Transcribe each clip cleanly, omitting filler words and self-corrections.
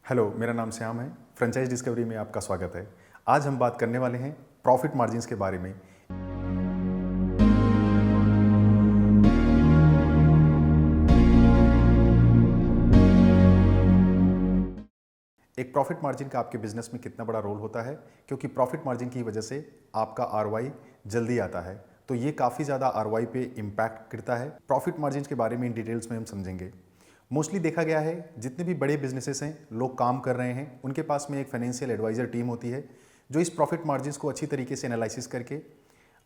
Hello, मेरा नाम श्याम है। फ्रेंचाइज डिस्कवरी में आपका स्वागत है। आज हम बात करने वाले हैं प्रॉफिट मार्जिन्स के बारे में। एक प्रॉफिट मार्जिन का आपके बिजनेस में कितना बड़ा रोल होता है, क्योंकि प्रॉफिट मार्जिन की वजह से आपका आरओआई जल्दी आता है। तो ये काफ़ी ज़्यादा आरओआई पे इम्पैक्ट करता है। प्रॉफिट मार्जिन के बारे में इन डिटेल्स में हम समझेंगे। मोस्टली देखा गया है, जितने भी बड़े बिजनेसेस हैं, लोग काम कर रहे हैं, उनके पास में एक फाइनेंशियल एडवाइजर टीम होती है जो इस प्रॉफिट मार्जिन्स को अच्छी तरीके से एनालिसिस करके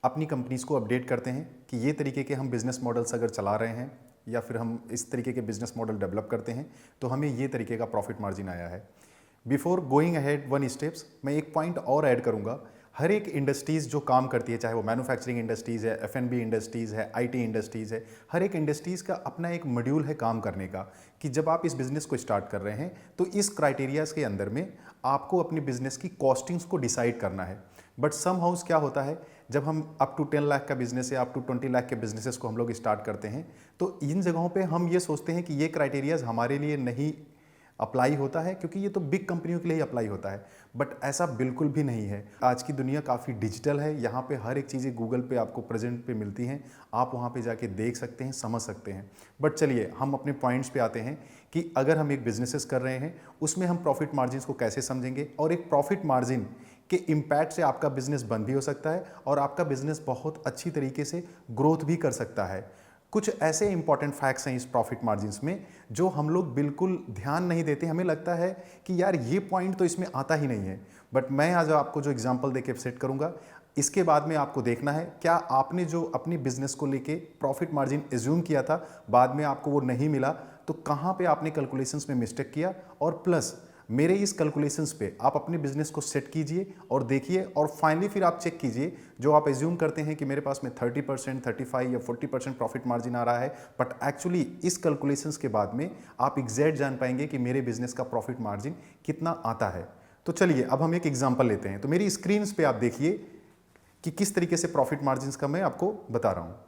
अपनी कंपनीज को अपडेट करते हैं कि ये तरीके के हम बिज़नेस मॉडल्स अगर चला रहे हैं या फिर हम इस तरीके के बिज़नेस मॉडल डेवलप करते हैं तो हमें ये तरीके का प्रॉफिट मार्जिन आया है। Before going ahead one steps, मैं एक पॉइंट और ऐड करूंगा। हर एक इंडस्ट्रीज़ जो काम करती है, चाहे वो मैन्युफैक्चरिंग इंडस्ट्रीज़ है, एफ&बी इंडस्ट्रीज़ है, आईटी इंडस्ट्रीज़ है, हर एक इंडस्ट्रीज़ का अपना एक मॉड्यूल है काम करने का कि जब आप इस बिज़नेस को स्टार्ट कर रहे हैं तो इस क्राइटेरियाज़ के अंदर में आपको अपनी बिज़नेस की कॉस्टिंग्स को डिसाइड करना है। बट सम हाउस क्या होता है, जब हम अप टू 10 लाख का बिजनेस या अप टू 20 लाख के बिजनेसेस को हम लोग स्टार्ट करते हैं तो इन जगहों पे हम ये सोचते हैं कि ये क्राइटेरियाज हमारे लिए नहीं अप्लाई होता है, क्योंकि ये तो बिग कंपनियों के लिए ही अप्लाई होता है। बट ऐसा बिल्कुल भी नहीं है। आज की दुनिया काफ़ी डिजिटल है। यहाँ पे हर एक चीज़ें गूगल पे आपको प्रेजेंट पे मिलती हैं, आप वहाँ पे जाके देख सकते हैं, समझ सकते हैं। बट चलिए हम अपने पॉइंट्स पे आते हैं कि अगर हम एक बिजनेसेस कर रहे हैं उसमें हम प्रॉफिट मार्जिन को कैसे समझेंगे, और एक प्रॉफिट मार्जिन के इम्पैक्ट से आपका बिजनेस बंद भी हो सकता है और आपका बिजनेस बहुत अच्छी तरीके से ग्रोथ भी कर सकता है। कुछ ऐसे इंपॉर्टेंट फैक्ट्स हैं इस प्रॉफिट मार्जिन्स में जो हम लोग बिल्कुल ध्यान नहीं देते। हमें लगता है कि यार ये पॉइंट तो इसमें आता ही नहीं है। बट मैं आज आपको जो एग्जांपल देके सेट करूंगा, इसके बाद में आपको देखना है क्या आपने जो अपनी बिजनेस को लेके प्रॉफिट मार्जिन एज्यूम किया था, बाद में आपको वो नहीं मिला, तो कहाँ पे आपने कैलकुलेशंस में मिस्टेक किया, और प्लस मेरे इस कैलकुलेशंस पे आप अपने बिजनेस को सेट कीजिए और देखिए, और फाइनली फिर आप चेक कीजिए जो आप एज्यूम करते हैं कि मेरे पास में 30%, 35 या 40% प्रॉफिट मार्जिन आ रहा है, बट एक्चुअली इस कैलकुलेशंस के बाद में आप एग्जैक्ट जान पाएंगे कि मेरे बिजनेस का प्रॉफिट मार्जिन कितना आता है। तो चलिए अब हम एक एग्जाम्पल लेते हैं। तो मेरी स्क्रीन पे आप देखिए कि किस तरीके से प्रॉफिट मार्जिन का मैं आपको बता रहा हूँ।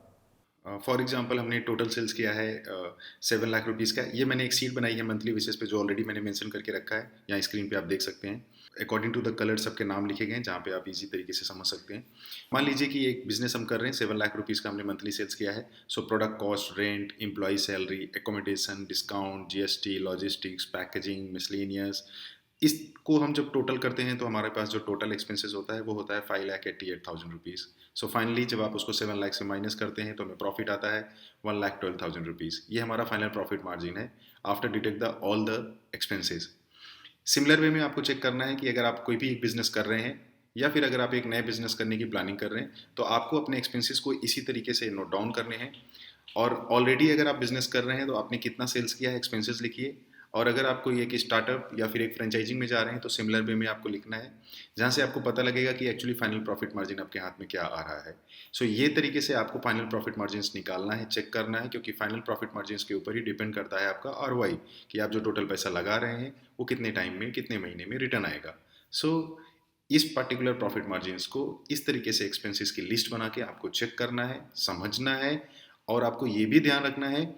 फॉर एग्जांपल हमने टोटल सेल्स किया है 7 लाख रुपीज़ का। ये मैंने एक सीट बनाई है मंथली बेसिस पे जो ऑलरेडी मैंने मेंशन करके रखा है, यहाँ स्क्रीन पे आप देख सकते हैं। अकॉर्डिंग टू द कलर सबके नाम लिखे गए हैं जहाँ पे आप इजी तरीके से समझ सकते हैं। मान लीजिए कि एक बिजनेस हम कर रहे हैं, 7 लाख रुपीज़ का हमने मंथली सेल्स किया है। So product cost, rent, employ salary, accommodation, discount, GST, logistics, packaging, miscellaneous, इसको हम जब टोटल करते हैं तो हमारे पास जो टोटल एक्सपेंसेस होता है वो होता है 5,88,000 रुपीज़। सो फाइनली जब आप उसको 7 लाख से माइनस करते हैं तो हमें प्रॉफिट आता है 1,12,000 रुपीज़। ये हमारा फाइनल प्रॉफिट मार्जिन है after detect the all the expenses. Similar way में आपको चेक करना है कि अगर आप कोई भी एक बिजनेस कर रहे हैं या फिर अगर आप एक नए बिजनेस करने की प्लानिंग कर रहे हैं तो आपको अपने एक्सपेंसेस को इसी तरीके से नोट डाउन करने हैं। और ऑलरेडी अगर आप बिजनेस कर रहे हैं तो आपने कितना सेल्स किया है, एक्सपेंसेस लिखिए। और अगर आप कोई एक स्टार्टअप या फिर एक फ्रेंचाइजिंग में जा रहे हैं तो सिमिलर वे में आपको लिखना है, जहाँ से आपको पता लगेगा कि एक्चुअली फाइनल प्रॉफिट मार्जिन आपके हाथ में क्या आ रहा है। सो ये तरीके से आपको फाइनल प्रॉफिट मार्जिन निकालना है, चेक करना है, क्योंकि फाइनल प्रॉफिट मार्जिन के ऊपर ही डिपेंड करता है आपका आरओआई, कि आप जो टोटल पैसा लगा रहे हैं वो कितने टाइम में, कितने महीने में रिटर्न आएगा। सो इस पर्टिकुलर प्रॉफिट मार्जिन को इस तरीके से एक्सपेंसेस की लिस्ट बना के आपको चेक करना है, समझना है। और आपको ये भी ध्यान रखना है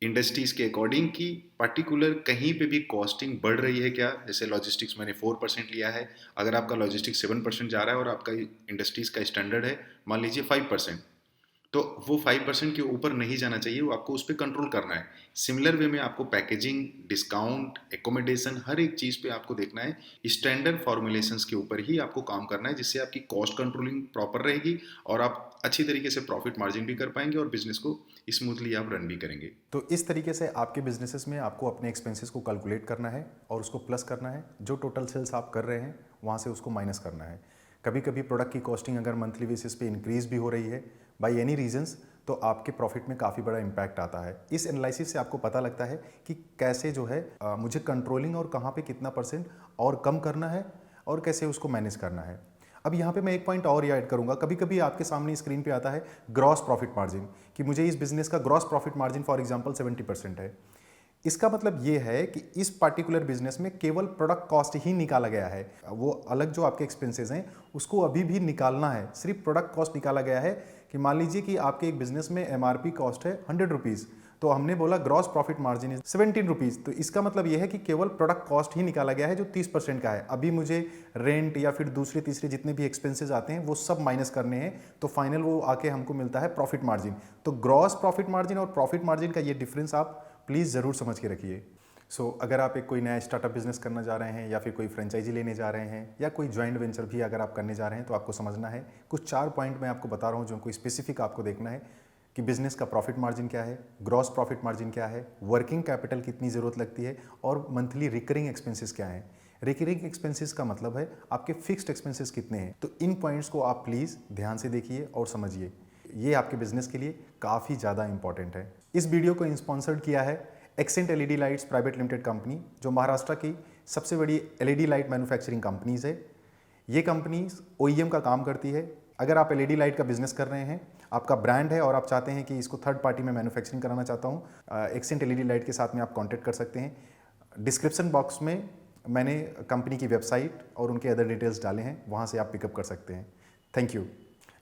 इंडस्ट्रीज के अकॉर्डिंग कि पर्टिकुलर कहीं पे भी कॉस्टिंग बढ़ रही है क्या। जैसे लॉजिस्टिक्स मैंने 4% लिया है, अगर आपका लॉजिस्टिक्स 7% जा रहा है और आपका इंडस्ट्रीज का स्टैंडर्ड है मान लीजिए 5%, तो वो 5% के ऊपर नहीं जाना चाहिए, वो आपको उस पर कंट्रोल करना है। सिमिलर वे में आपको पैकेजिंग, डिस्काउंट, एकोमोडेशन, हर एक चीज़ पे आपको देखना है। स्टैंडर्ड फॉर्मुलेशंस के ऊपर ही आपको काम करना है, जिससे आपकी कॉस्ट कंट्रोलिंग प्रॉपर रहेगी और आप अच्छी तरीके से प्रॉफिट मार्जिन भी कर पाएंगे और बिजनेस को स्मूथली आप रन भी करेंगे। तो इस तरीके से आपके बिजनेसेस में आपको अपने एक्सपेंसेस को कैलकुलेट करना है और उसको प्लस करना है। जो टोटल सेल्स आप कर रहे हैं वहाँ से उसको माइनस करना है। कभी कभी प्रोडक्ट की कॉस्टिंग अगर मंथली बेसिस पे इंक्रीज भी हो रही है बाय एनी रीजंस, तो आपके प्रॉफिट में काफ़ी बड़ा इम्पैक्ट आता है। इस एनालिसिस से आपको पता लगता है कि कैसे जो है मुझे कंट्रोलिंग और कहाँ पे कितना परसेंट और कम करना है और कैसे उसको मैनेज करना है। अब यहाँ पे मैं एक पॉइंट और ऐड करूँगा। कभी कभी आपके सामने स्क्रीन पे आता है ग्रॉस प्रॉफिट मार्जिन, कि मुझे इस बिजनेस का gross profit margin for example 70% है। इसका मतलब ये है कि इस पार्टिकुलर बिजनेस में केवल प्रोडक्ट कॉस्ट ही निकाला गया है, वो अलग जो आपके एक्सपेंसेस हैं उसको अभी भी निकालना है। सिर्फ प्रोडक्ट कॉस्ट निकाला गया है कि मान लीजिए कि आपके एक बिजनेस में एमआरपी कॉस्ट है 100 रुपीज़, तो हमने बोला gross profit margin is 17 rupees, तो इसका मतलब यह है कि केवल प्रोडक्ट कॉस्ट ही निकाला गया है जो 30% का है। अभी मुझे रेंट या फिर दूसरे तीसरे जितने भी एक्सपेंसेस आते हैं वो सब माइनस करने हैं, तो फाइनल वो आके हमको मिलता है प्रॉफिट मार्जिन। तो ग्रॉस प्रॉफिट मार्जिन और प्रॉफिट मार्जिन का ये डिफरेंस आप प्लीज़ ज़रूर समझ के रखिए। अगर आप एक कोई नया स्टार्टअप बिजनेस करना जा रहे हैं या फिर कोई फ्रेंचाइजी लेने जा रहे हैं या कोई जॉइंट वेंचर भी अगर आप करने जा रहे हैं, तो आपको समझना है कुछ 4 पॉइंट मैं आपको बता रहा हूँ जो कोई स्पेसिफिक आपको देखना है कि बिजनेस का प्रॉफिट मार्जिन क्या है, ग्रॉस प्रॉफिट मार्जिन क्या है, वर्किंग कैपिटल कितनी ज़रूरत लगती है और मंथली रिकरिंग एक्सपेंसेस क्या है। रिकरिंग एक्सपेंसेस का मतलब है आपके फिक्स्ड एक्सपेंसेस कितने हैं। तो इन पॉइंट्स को आप प्लीज़ ध्यान से देखिए और समझिए, ये आपके बिजनेस के लिए काफ़ी ज़्यादा इंपॉर्टेंट है। इस वीडियो को स्पॉन्सर्ड किया है accent LED lights private limited company, जो महाराष्ट्र की सबसे बड़ी एलईडी लाइट मैन्युफैक्चरिंग कंपनीज है। ये कंपनी ओईएम का काम करती है। अगर आप एलईडी लाइट का बिजनेस कर रहे हैं, आपका ब्रांड है और आप चाहते हैं कि इसको थर्ड पार्टी में मैन्युफैक्चरिंग कराना चाहता हूँ, एक्सेंट एलईडी लाइट के साथ में आप कॉन्टैक्ट कर सकते हैं। डिस्क्रिप्शन बॉक्स में मैंने कंपनी की वेबसाइट और उनके अदर डिटेल्स डाले हैं, वहाँ से आप पिकअप कर सकते हैं। Thank you.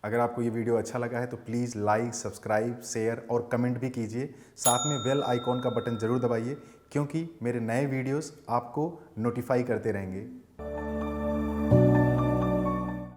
अगर आपको ये वीडियो अच्छा लगा है तो प्लीज़ लाइक, सब्सक्राइब, शेयर और कमेंट भी कीजिए। साथ में बेल आइकॉन का बटन ज़रूर दबाइए, क्योंकि मेरे नए वीडियोस आपको नोटिफाई करते रहेंगे।